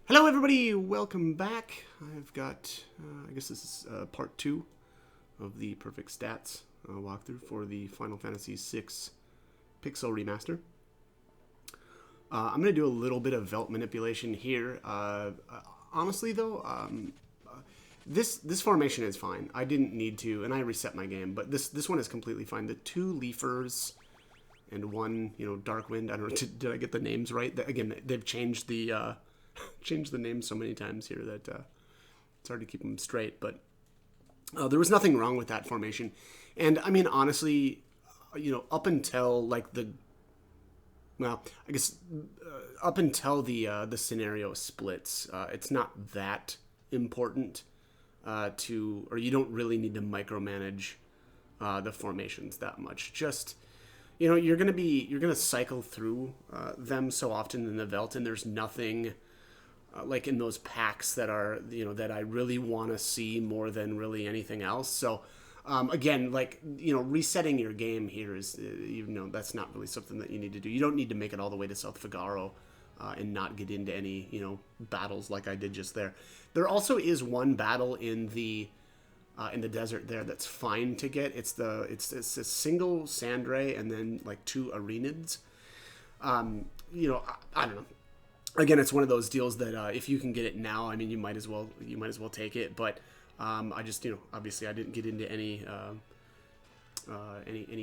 Hello, everybody. Welcome back. I've got, I guess this is part two of the perfect stats walkthrough for the Final Fantasy VI Pixel Remaster. I'm going to do a little bit of Velt manipulation here. Honestly, though, this formation is fine. I didn't need to, and I reset my game, but this one is completely fine. The two Leafers and one, Darkwind. I don't know. Did I get the names right? Again, they've changed the names so many times here that it's hard to keep them straight. But there was nothing wrong with that formation, and I mean, honestly, up until up until the scenario splits, it's not that important or you don't really need to micromanage the formations that much. Just you're gonna cycle through them so often in the Velt, and there's nothing like in those packs that are that I really want to see more than really anything else. So again, resetting your game here is that's not really something that you need to do. You don't need to make it all the way to South Figaro and not get into any battles like I did just there. There also is one battle in the desert there that's fine to get. It's a single Sandray and then like two Arenids. I don't know. Again, it's one of those deals that if you can get it now, I mean, you might as well take it. But I just obviously I didn't get into any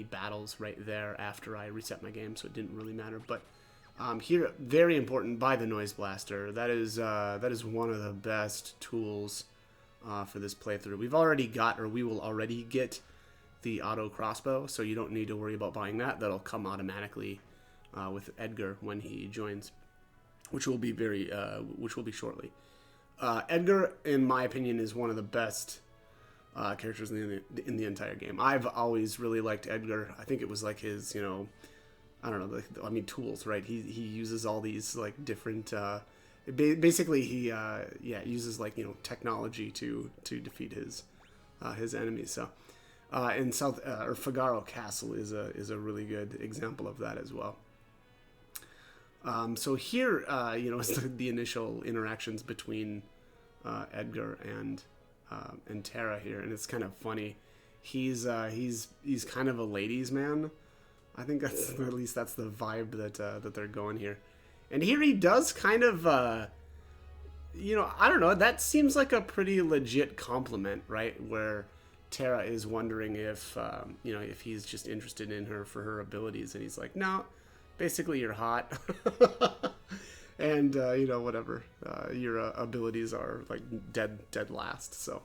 battles right there after I reset my game, so it didn't really matter. But here, very important, buy the Noise Blaster. That is one of the best tools for this playthrough. We will already get the auto crossbow, so you don't need to worry about buying that. That'll come automatically with Edgar when he joins, which will be shortly. Edgar, in my opinion, is one of the best characters in the entire game. I've always really liked Edgar. I think it was like his, I don't know, tools, right? He uses all these like different. Basically, he uses like technology to defeat his enemies. So, in Figaro Castle is a really good example of that as well. So here, is the initial interactions between Edgar and Terra here, and it's kind of funny. He's kind of a ladies' man. I think that's at least that's the vibe that they're going here. And here he does kind of, I don't know. That seems like a pretty legit compliment, right? Where Terra is wondering if if he's just interested in her for her abilities, and he's like, no. Basically, you're hot, and whatever your abilities are like dead last. So,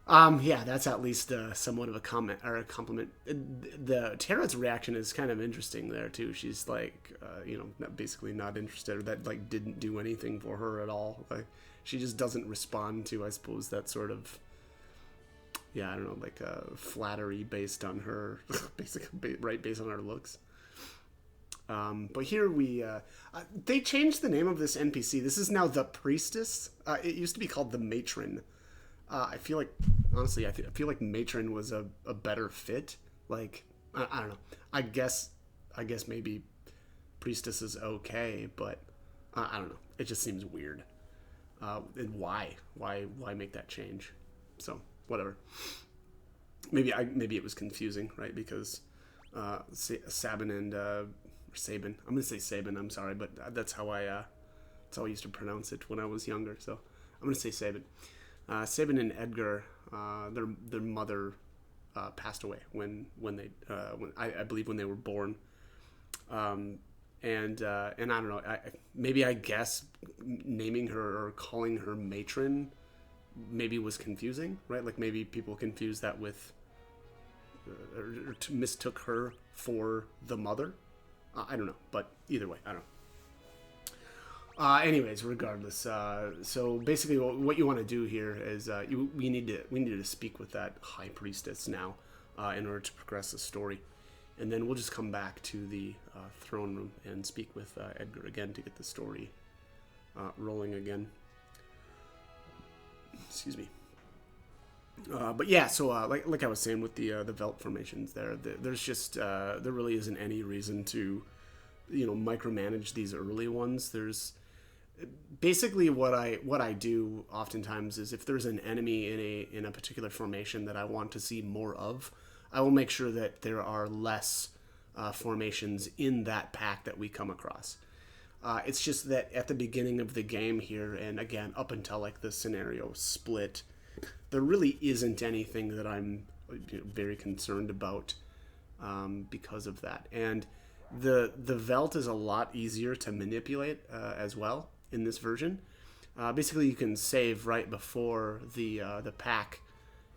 that's at least somewhat of a comment or a compliment. The Terra's reaction is kind of interesting there too. She's like, basically not interested, or that like didn't do anything for her at all. Like she just doesn't respond to, I suppose, that sort of. Yeah, I don't know, like flattery based on her, basically, right, based on her looks. But here they changed the name of this NPC. This is now the Priestess. It used to be called the Matron. I feel like, honestly, I feel like Matron was a better fit. Like, I don't know. I guess maybe Priestess is okay, but I don't know. It just seems weird. And why make that change? So whatever. Maybe it was confusing, right? Because Sabin and Sabin. I'm gonna say Sabin. I'm sorry, but that's how I used to pronounce it when I was younger. So I'm gonna say Sabin. Sabin and Edgar, their mother passed away when I believe when they were born. And I don't know. I guess naming her or calling her matron maybe was confusing, right? Like maybe people confused that with or mistook her for the mother. I don't know, but either way, I don't know. Anyways, regardless, so basically, what you want to do here is we need to speak with that high priestess now in order to progress the story, and then we'll just come back to the throne room and speak with Edgar again to get the story rolling again. Excuse me. But yeah, so like I was saying with the Velt formations there's just there really isn't any reason to micromanage these early ones. basically what I do oftentimes is if there's an enemy in a particular formation that I want to see more of, I will make sure that there are less formations in that pack that we come across. It's just that at the beginning of the game here, and again up until like the scenario split, there really isn't anything that I'm very concerned about because of that. And the Velt is a lot easier to manipulate as well in this version. Basically, you can save right before the pack,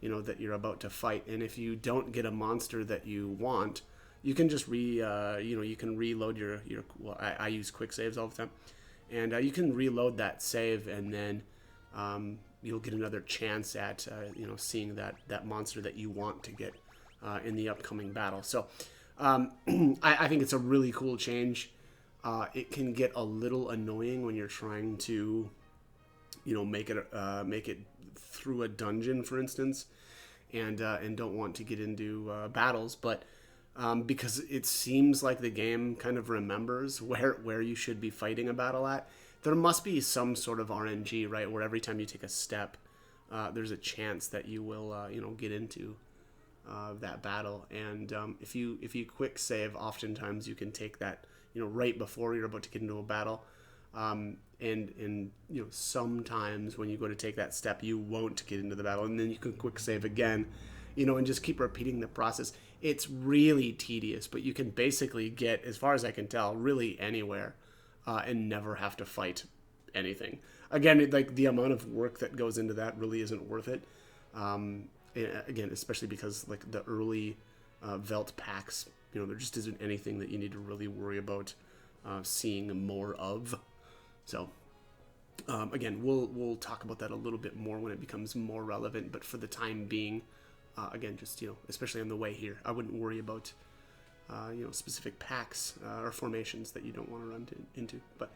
that you're about to fight, and if you don't get a monster that you want, you can just you can reload your. Well, I use quick saves all the time, and you can reload that save, and then you'll get another chance at seeing that monster that you want to get in the upcoming battle. So I think it's a really cool change. It can get a little annoying when you're trying to make it through a dungeon, for instance, and don't want to get into battles, but because it seems like the game kind of remembers where you should be fighting a battle at. There must be some sort of RNG, right, where every time you take a step, there's a chance that you will, get into that battle. And if you quick save, oftentimes you can take that, right before you're about to get into a battle. And sometimes when you go to take that step, you won't get into the battle, and then you can quick save again, and just keep repeating the process. It's really tedious, but you can basically get, as far as I can tell, really anywhere, and never have to fight anything. Again, like the amount of work that goes into that really isn't worth it. Again, especially because like the early Velt packs, there just isn't anything that you need to really worry about seeing more of. So again, we'll talk about that a little bit more when it becomes more relevant. But for the time being, again, just especially on the way here, I wouldn't worry about specific packs or formations that you don't want to run into. But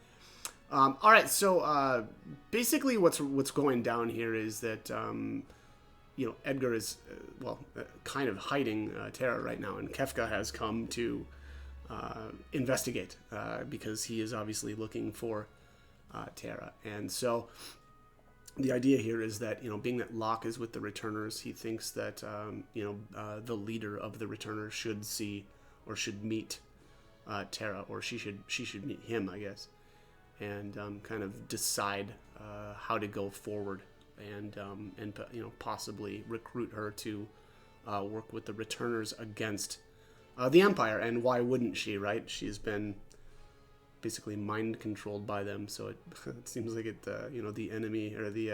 all right, so basically, what's going down here is that Edgar is kind of hiding Terra right now, and Kefka has come to investigate because he is obviously looking for Terra. And so the idea here is that, being that Locke is with the returners, he thinks that, the leader of the returners should see or should meet Terra, or she should meet him, I guess, and kind of decide how to go forward and possibly recruit her to work with the returners against the Empire. And why wouldn't she, right? She's been basically mind controlled by them, so it seems like it the enemy, or the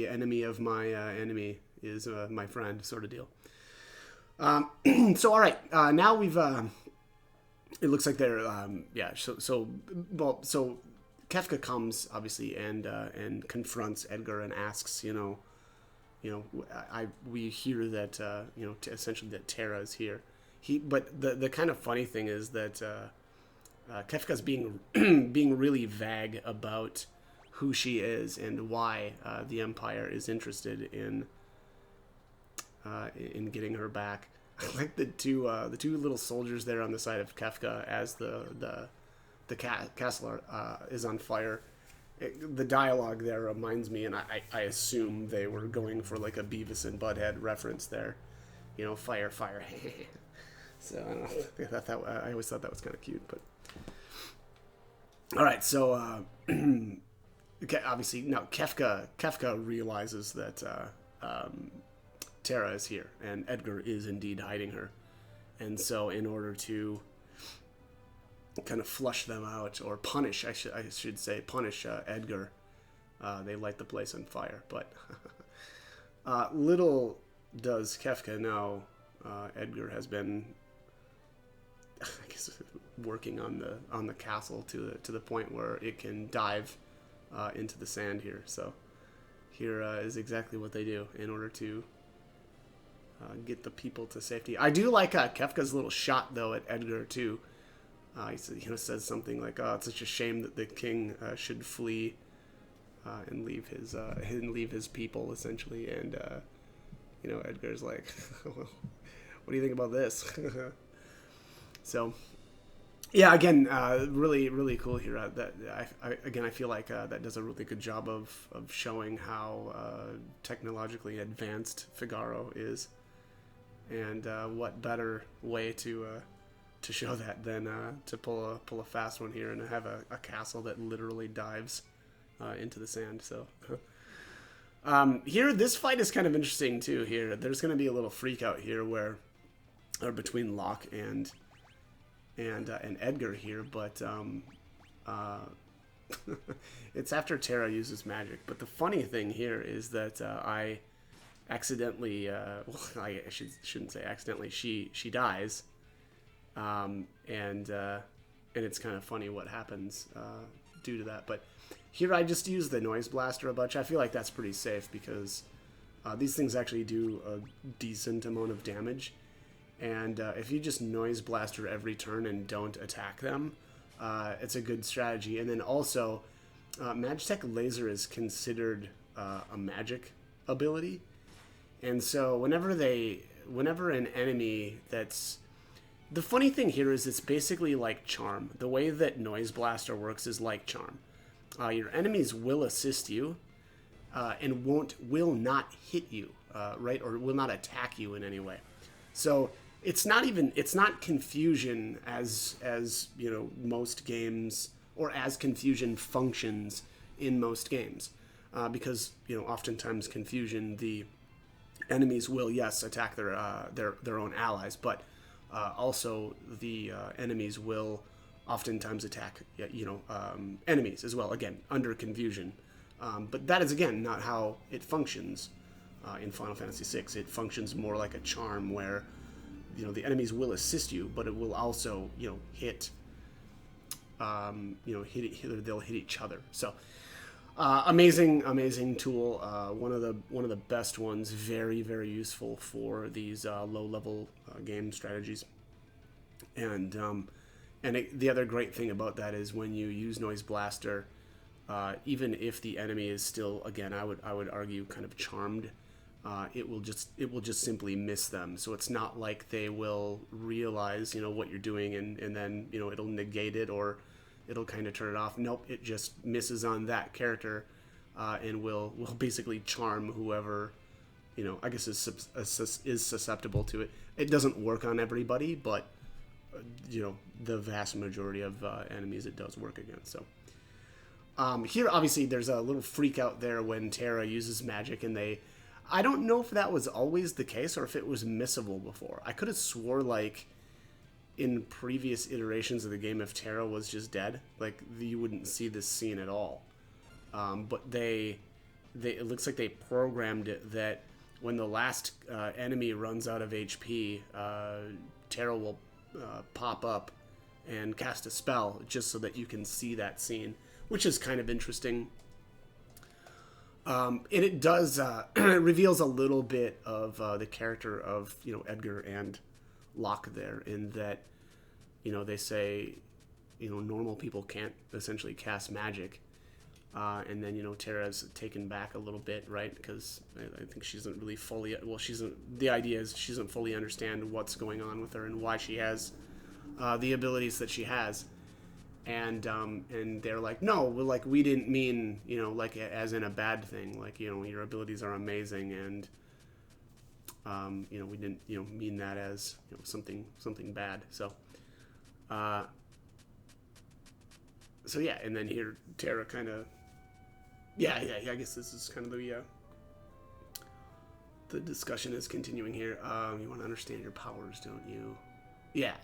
enemy of my enemy is my friend, sort of deal. So all right, now we've it looks like they're so Kefka comes obviously and confronts Edgar and asks, we hear that essentially that Terra is here. But the kind of funny thing is that Kefka's being being really vague about who she is and why the Empire is interested in getting her back. I like the two little soldiers there on the side of Kefka as the castle is on fire. The dialogue there reminds me, and I assume they were going for like a Beavis and Butthead reference there. Fire, fire. So I always thought that was kind of cute, but. All right, so obviously now Kefka realizes that Terra is here, and Edgar is indeed hiding her, and so in order to kind of flush them out, or punish, I should say, Edgar, they light the place on fire. But little does Kefka know, Edgar has been, I guess, working on the castle to the point where it can dive into the sand here. So here is exactly what they do in order to get the people to safety. I do like Kefka's little shot though at Edgar too. He says something like, "Oh, it's such a shame that the king should flee and leave his people," essentially. And Edgar's like, "What do you think about this?" So Yeah, again, really, really cool here. That again, I feel like that does a really good job of showing how technologically advanced Figaro is, and what better way to show that than to pull a fast one here and have a castle that literally dives into the sand. So here, this fight is kind of interesting too. Here, there's going to be a little freak out here where, or between Locke and Edgar here, but it's after Terra uses magic. But the funny thing here is that I accidentally, well, I shouldn't say accidentally. She dies, and it's kind of funny what happens due to that. But here I just use the noise blaster a bunch. I feel like that's pretty safe because these things actually do a decent amount of damage. And if you just noise blaster every turn and don't attack them, it's a good strategy. And then also, Magitech Laser is considered a magic ability. And so whenever an enemy that's... The funny thing here is it's basically like Charm. The way that Noise Blaster works is like Charm. Your enemies will assist you and will not hit you, right? Or will not attack you in any way. So it's not confusion as you know, most games, or as confusion functions in most games, because you know, oftentimes confusion, the enemies will, yes, attack their own allies, but also the enemies will oftentimes attack, you know, enemies as well, again under confusion, but that is again not how it functions in Final Fantasy VI. It functions more like a charm where, you know, the enemies will assist you, but it will also, you know, hit, they'll hit each other. So amazing tool. One of the best ones. Very, very useful for these low level game strategies. And the other great thing about that is when you use Noise Blaster, even if the enemy is still, again, I would argue, kind of charmed, it will just simply miss them. So it's not like they will realize, you know, what you're doing and then, you know, it'll negate it or it'll kind of turn it off. Nope, it just misses on that character, and will basically charm whoever, you know, I guess is susceptible to it. It doesn't work on everybody, but you know, the vast majority of enemies it does work against. So here, obviously, there's a little freak out there when Terra uses magic, and I don't know if that was always the case or if it was missable before. I could have swore, like, in previous iterations of the game, if Terra was just dead, like, you wouldn't see this scene at all. But it looks like they programmed it that when the last enemy runs out of HP, Terra will pop up and cast a spell just so that you can see that scene, which is kind of interesting. And it does it reveals a little bit of the character of, you know, Edgar and Locke there, in that, you know, they say, you know, normal people can't essentially cast magic, and then, you know, Terra's taken back a little bit, right? Because I think she doesn't really fully, well, the idea is she doesn't fully understand what's going on with her and why she has the abilities that she has. And they're like, no, well, like, we didn't mean, you know, like, as in a bad thing, like, you know, your abilities are amazing, and you know, we didn't, you know, mean that as, you know, something bad. So yeah, and then here Terra kind of, yeah, I guess this is kind of the discussion is continuing here. You want to understand your powers, don't you? Yeah.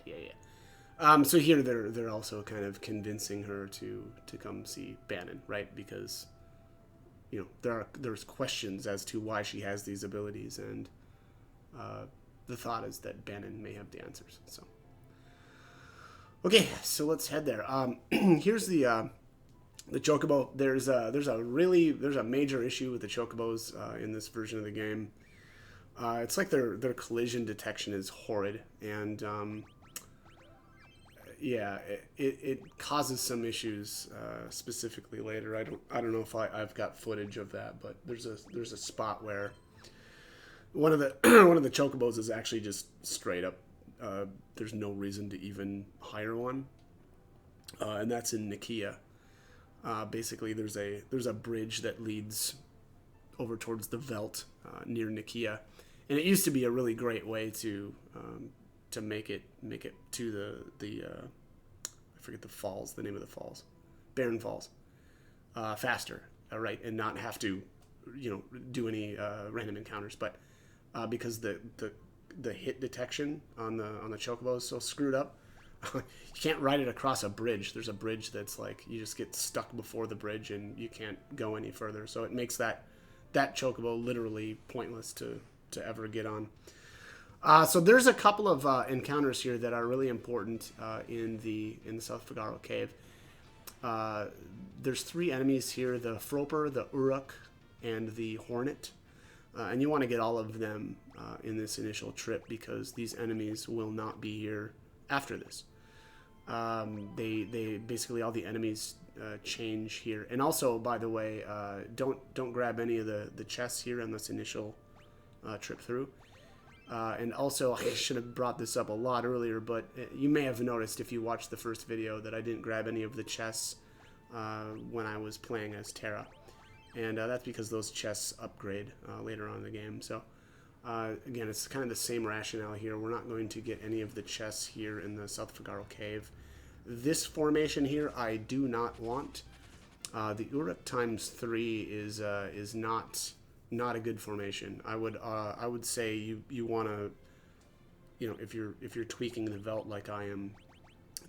So here they're also kind of convincing her to come see Bannon, right? Because, you know, there's questions as to why she has these abilities, and the thought is that Bannon may have the answers. So okay, so let's head there. Here's the chocobo. There's a major issue with the chocobos in this version of the game. It's like their collision detection is horrid, and yeah, it causes some issues specifically later. I don't know if I've got footage of that, but there's a spot where one of the chocobos is actually just straight up. There's no reason to even hire one. and that's in Nikia. Basically, there's a bridge that leads over towards the Velt near Nikia, and it used to be a really great way to make it to the I forget the name of the falls, Barren Falls, faster, right, and not have to do any random encounters, but because the hit detection on the chocobo is so screwed up. You can't ride it across a bridge. There's a bridge that's like you just get stuck before the bridge and you can't go any further. So it makes that chocobo literally pointless to ever get on. So there's a couple of encounters here that are really important in the South Figaro Cave. There's 3 enemies here: the Froper, the Uruk, and the Hornet. And you want to get all of them in this initial trip because these enemies will not be here after this. They basically, all the enemies change here. And also, by the way, don't grab any of the chests here on this initial trip through. And also, I should have brought this up a lot earlier, but you may have noticed if you watched the first video that I didn't grab any of the chests when I was playing as Terra. And that's because those chests upgrade later on in the game. So again, it's kind of the same rationale here. We're not going to get any of the chests here in the South Figaro Cave. This formation here, I do not want. The Uruk times 3 is not a good formation. I would say you want to, if you're tweaking the Velt like I am,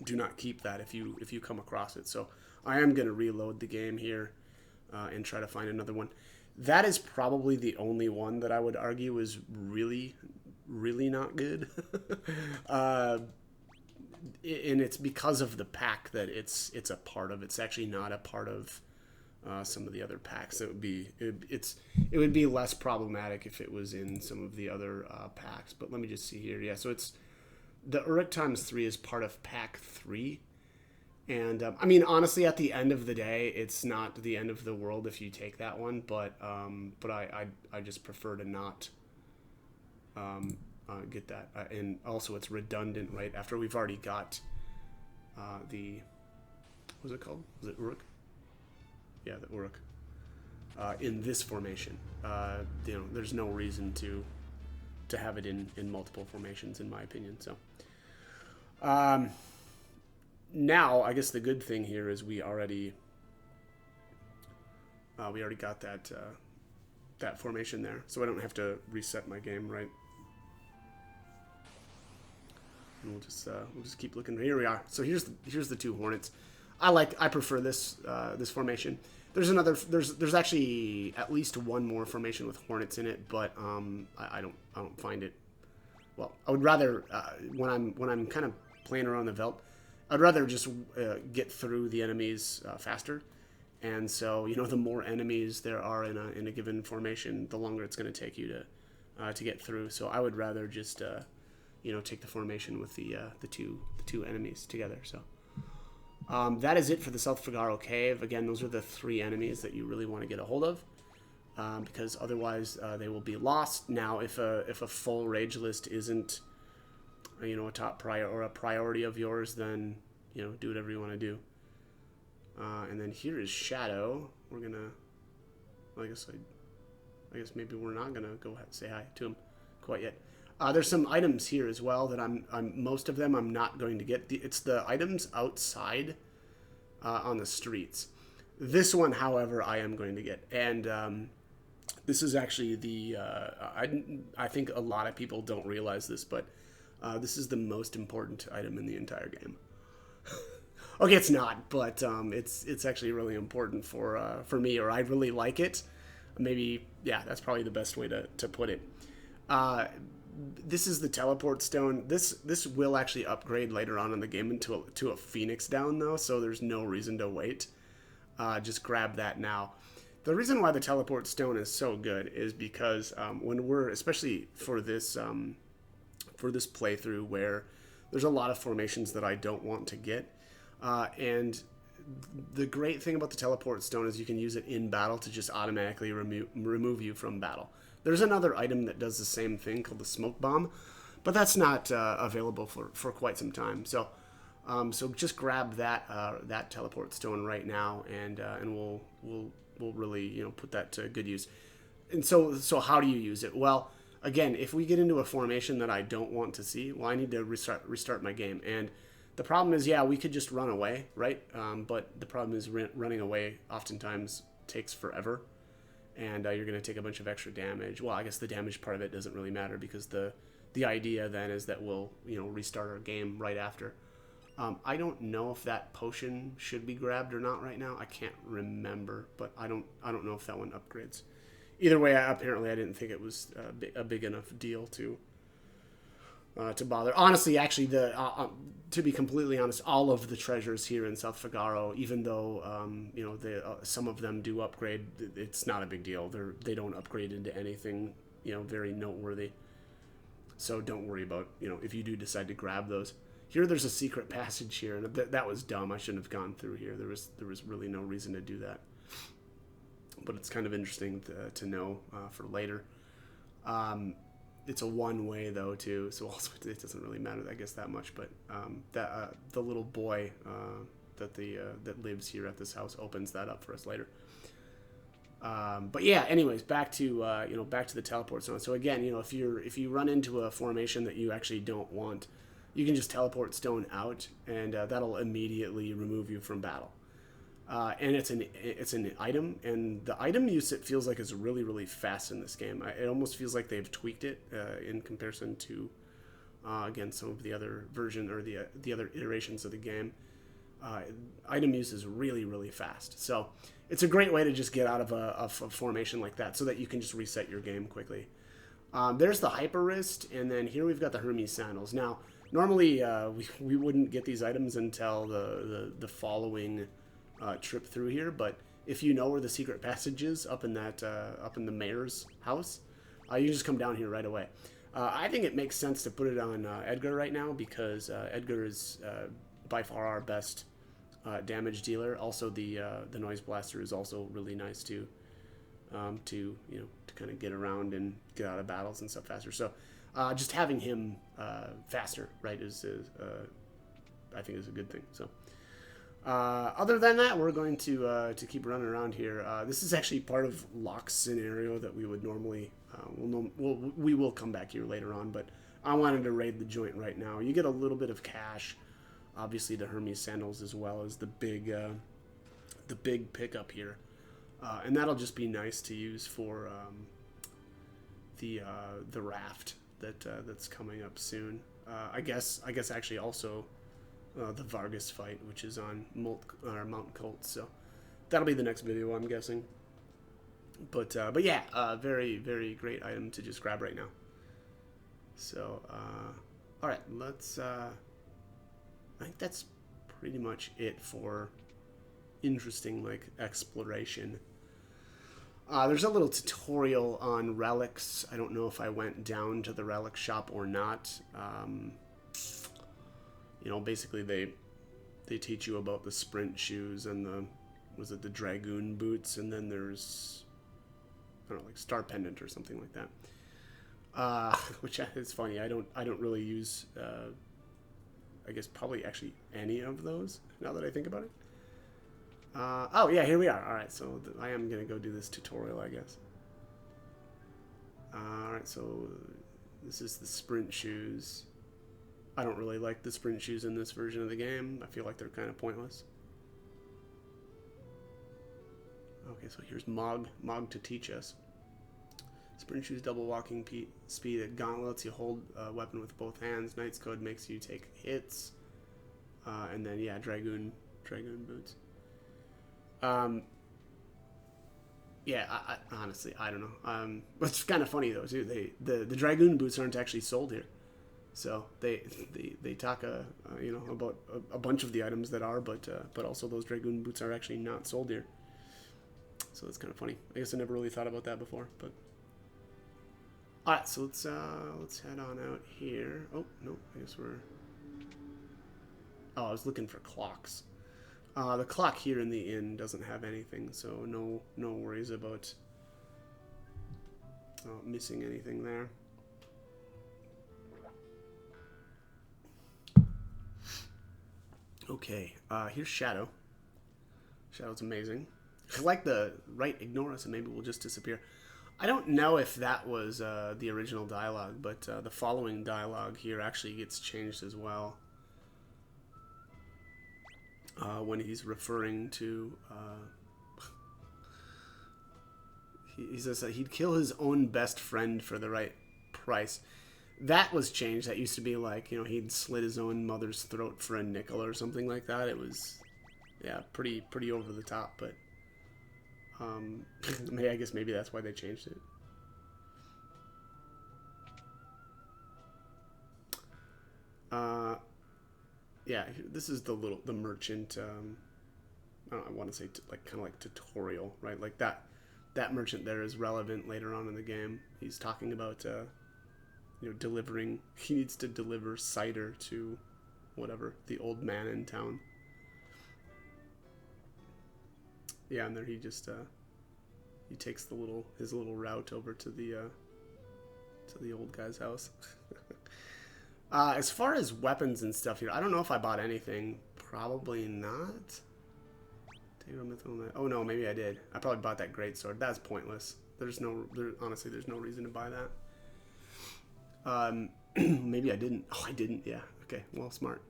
do not keep that if you come across it. So I am going to reload the game here. And try to find another one. That is probably the only one that I would argue is really, really not good. And it's because of the pack that it's a part of. It's actually not a part of some of the other packs. It would be less problematic if it was in some of the other packs. But let me just see here. Yeah, so it's the Uruk times 3 is part of pack 3. And, I mean, honestly, at the end of the day, it's not the end of the world if you take that one, but I just prefer to not get that. And also, it's redundant, right? After we've already got what was it called? Was it Uruk? Yeah, the Uruk. In this formation. There's no reason to have it in multiple formations, in my opinion, so... Now, I guess the good thing here is we already got that formation there, so I don't have to reset my game, right? And we'll just keep looking. Here we are. So here's the 2 Hornets. I prefer this formation. There's actually at least one more formation with Hornets in it, but I don't find it. Well, I would rather when I'm kind of playing around the Velt, I'd rather just get through the enemies faster, and so the more enemies there are in a given formation, the longer it's going to take you to get through. So I would rather just take the formation with the two enemies together. So that is it for the South Figaro Cave. Again, those are the 3 enemies that you really want to get a hold of, because otherwise they will be lost. Now, if a full rage list isn't a top priority of yours, then do whatever you want to do. And then here is Shadow. We're gonna, I guess maybe we're not gonna go ahead and say hi to him quite yet. There's some items here as well that I'm most of them I'm not going to get. It's the items outside on the streets. This one, however, I am going to get, and this is actually I think a lot of people don't realize this, but this is the most important item in the entire game. Okay, it's not, but it's actually really important for me, or I really like it. Maybe, yeah, that's probably the best way to put it. This is the teleport stone. This will actually upgrade later on in the game to a Phoenix down, though, so there's no reason to wait. Just grab that now. The reason why the teleport stone is so good is because when we're, especially for this playthrough where there's a lot of formations that I don't want to get, and the great thing about the teleport stone is you can use it in battle to just automatically remove you from battle. There's another item that does the same thing called the smoke bomb, but that's not available for quite some time. So So just grab that teleport stone right now, and we'll really put that to good use. And so how do you use it? Well, again, if we get into a formation that I don't want to see, well, I need to restart my game. And the problem is, yeah, we could just run away, right? But the problem is running away oftentimes takes forever, and you're going to take a bunch of extra damage. Well, I guess the damage part of it doesn't really matter, because the idea then is that we'll restart our game right after. I don't know if that potion should be grabbed or not right now. I can't remember, but I don't know if that one upgrades. Either way, apparently I didn't think it was a big enough deal to bother. Honestly, actually, to be completely honest, all of the treasures here in South Figaro, even though some of them do upgrade, it's not a big deal. They don't upgrade into anything very noteworthy. So don't worry about if you do decide to grab those. Here, there's a secret passage here, and that was dumb. I shouldn't have gone through here. There was really no reason to do that. But it's kind of interesting to know for later. It's a one-way though too, so also it doesn't really matter, I guess, that much. But the little boy that lives here at this house opens that up for us later. But yeah, anyways, back to the teleport zone. So again, if you run into a formation that you actually don't want, you can just teleport stone out, and that'll immediately remove you from battle. And it's an item, and the item use, it feels like, is really, really fast in this game. It almost feels like they've tweaked it in comparison to again, some of the other version or the other iterations of the game. Item use is really, really fast. So it's a great way to just get out of a formation like that, so that you can just reset your game quickly. There's the Hyper Wrist, and then here we've got the Hermes Sandals. Now, normally we wouldn't get these items until the following trip through here, but if you know where the secret passage is up in the mayor's house, you can just come down here right away. I think it makes sense to put it on Edgar right now, because Edgar is by far our best damage dealer. Also, the Noise Blaster is also really nice to kind of get around and get out of battles and stuff faster. So just having him faster, right, is I think is a good thing. So other than that, we're going to keep running around here. This is actually part of Locke's scenario that we would normally we will come back here later on, but I wanted to raid the joint right now. You get a little bit of cash, obviously the Hermes Sandals, as well as the big pickup here, and that'll just be nice to use for the raft that's coming up soon. I guess actually also the Vargas fight, which is on Mountain Cult, so that'll be the next video, I'm guessing. But yeah, very, very great item to just grab right now. So all right, let's I think that's pretty much it for interesting exploration. There's a little tutorial on relics. I don't know if I went down to the relic shop or not. Basically they teach you about the sprint shoes and the dragoon boots, and then there's, I don't know, star pendant or something like that. Which is funny. I don't really use I guess probably actually any of those, now that I think about it. Oh yeah, here we are. Alright, so I am gonna go do this tutorial, I guess. Alright, so this is the sprint shoes. I don't really like the sprint shoes in this version of the game. I feel like they're kind of pointless. Okay, so here's Mog to teach us. Sprint shoes, double walking speed at gauntlets. You hold a weapon with both hands. Knight's Code makes you take hits. And then, yeah, dragoon boots. Yeah, I honestly, I don't know. It's kind of funny though too. The dragoon boots aren't actually sold here, so they talk about a bunch of the items that are, but also those dragoon boots are actually not sold here. So that's kind of funny. I guess I never really thought about that before, but. Alright, so let's head on out here. Oh, no, I guess we're... Oh, I was looking for clocks. The clock here in the inn doesn't have anything, so no worries about missing anything there. Okay, here's Shadow. Shadow's amazing. I like the right ignore us and maybe we'll just disappear. I don't know if that was the original dialogue, but the following dialogue here actually gets changed as well. When he's referring to... he says that he'd kill his own best friend for the right price. That was changed. That used to be like, you know, he'd slit his own mother's throat for a nickel or something like that. It was, yeah, pretty over the top, but... I guess maybe that's why they changed it. Yeah, this is the merchant. I don't know, I want to say like kind of like tutorial, right? Like that merchant there is relevant later on in the game. He's talking about you know, delivering. He needs to deliver cider to whatever the old man in town. Yeah, and there he just he takes his little route over to the old guy's house. As far as weapons and stuff here, I don't know if I bought anything. Probably not. Oh no, maybe I did. I probably bought that greatsword. That's pointless. Honestly, there's no reason to buy that. Maybe I didn't. Oh, I didn't. Yeah. Okay. Well, smart.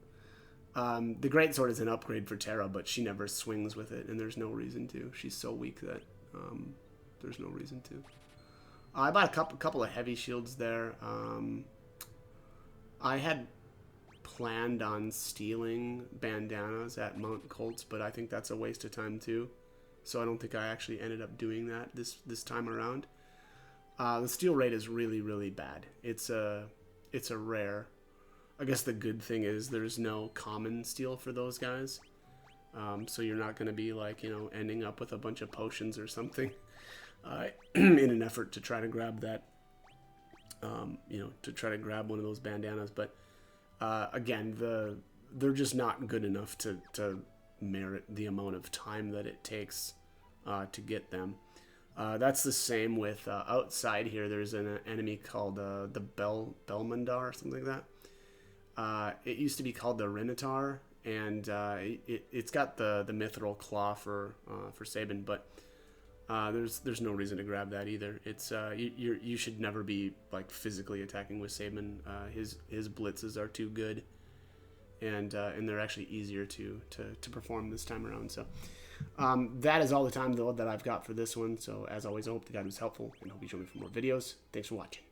The greatsword is an upgrade for Terra, but she never swings with it, and there's no reason to. She's so weak that there's no reason to. I bought a couple of heavy shields there. I had planned on stealing bandanas at Mount Colts, but I think that's a waste of time too. So I don't think I actually ended up doing that this time around. The steal rate is really bad. It's a rare. I guess the good thing is there's no common steal for those guys. So you're not going to be like, you know, ending up with a bunch of potions or something in an effort to try to grab that, you know, to try to grab one of those bandanas. But again, they're just not good enough to merit the amount of time that it takes to get them. That's the same with outside here. There's an enemy called the Belmandar or something like that. It used to be called the Renatar, and it's got the mithril claw for Sabin, but there's no reason to grab that either. It's you should never be like physically attacking with Sabin. His blitzes are too good, and they're actually easier to perform this time around. So that is all the time though that I've got for this one. So as always, I hope the guide was helpful, and hope you join me for more videos. Thanks for watching.